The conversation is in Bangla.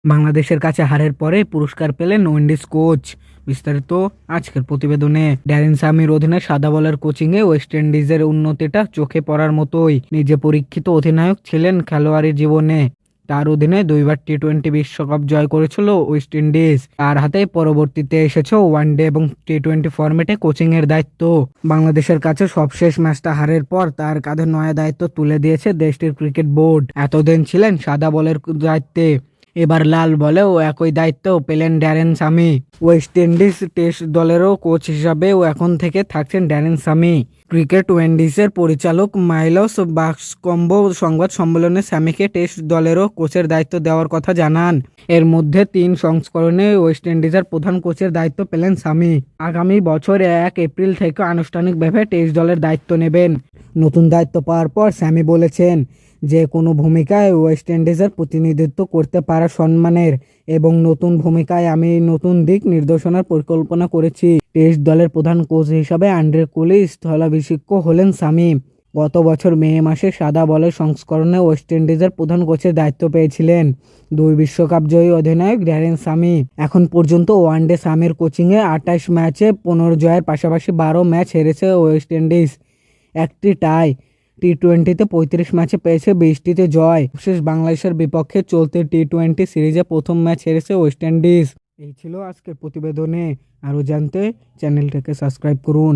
বাংলাদেশের কাছে হারের পরে পুরস্কার পেলেন উইন্ডিজ কোচ। বিস্তারিত আজকের প্রতিবেদনে। ড্যারেন সামির অধীনে সাদা বলের কোচিংয়ে ওয়েস্ট ইন্ডিজের উন্নতিটা চোখে পড়ার মতোই। নিজে পরীক্ষিত অধিনায়ক ছিলেন খেলোয়াড়ি জীবনে। তার অধীনে দুইবার টি-20 বিশ্বকাপ জয় করেছিল ওয়েস্ট ইন্ডিজ। তার হাতে পরবর্তীতে এসেছে ওয়ানডে এবং টি-20 ফরম্যাটে কোচিংয়ের দায়িত্ব। বাংলাদেশের কাছে সবশেষ ম্যাচটা হারের পর তার কাঁধে নয়া দায়িত্ব তুলে দিয়েছে দেশটির ক্রিকেট বোর্ড। এতদিন ছিলেন সাদা বলের দায়িত্বে, এবার লাল বলেও একই দায়িত্ব পেলেন Darren Sammy. West Indies Test দলেরও কোচ হিসাবেও এখন থেকে থাকছেন ড্যারেন সামি। ক্রিকেট উইন্ডিজের পরিচালক মাইলস বাক্সকম্ব সংবাদ সম্মেলনে সামিকে টেস্ট দলেরও কোচের দায়িত্ব দেওয়ার কথা জানান। এর মধ্যে 3 সংস্করণে ওয়েস্ট ইন্ডিজের প্রধান কোচের দায়িত্ব পেলেন সামি। আগামী বছর 1 এপ্রিল থেকে আনুষ্ঠানিকভাবে টেস্ট দলের দায়িত্ব নেবেন। নতুন দায়িত্ব পাওয়ার পর সামি বলেছেন, যে কোনো ভূমিকায় ওয়েস্ট ইন্ডিজের প্রতিনিধিত্ব করতে পারা সম্মানের, এবং নতুন ভূমিকায় আমি নতুন দিক নির্দেশনার পরিকল্পনা করেছি। টেস্ট দলের প্রধান কোচ হিসাবে আন্দ্রে কুলি স্থলাভিষিক্ত হলেন সামি। গত বছর মে মাসে সাদা বলের সংস্করণে ওয়েস্ট ইন্ডিজের প্রধান কোচের দায়িত্ব পেয়েছিলেন 2 বিশ্বকাপ জয়ী অধিনায়ক ড্যারেন সামি। এখন পর্যন্ত ওয়ানডে সামির কোচিংয়ে 28 ম্যাচে 15 জয়ের পাশাপাশি 12 ম্যাচ হেরেছে ওয়েস্ট ইন্ডিজ, একটি টাই। টি-20তে 35 ম্যাচে পেয়েছে 20টিতে জয়। শেষ বাংলাদেশের বিপক্ষে চলতি টি-20 সিরিজে প্রথম ম্যাচ হেরেছে ওয়েস্ট ইন্ডিজ। এই ছিল আজকের প্রতিবেদনে। আরও জানতে চ্যানেলটাকে সাবস্ক্রাইব করুন।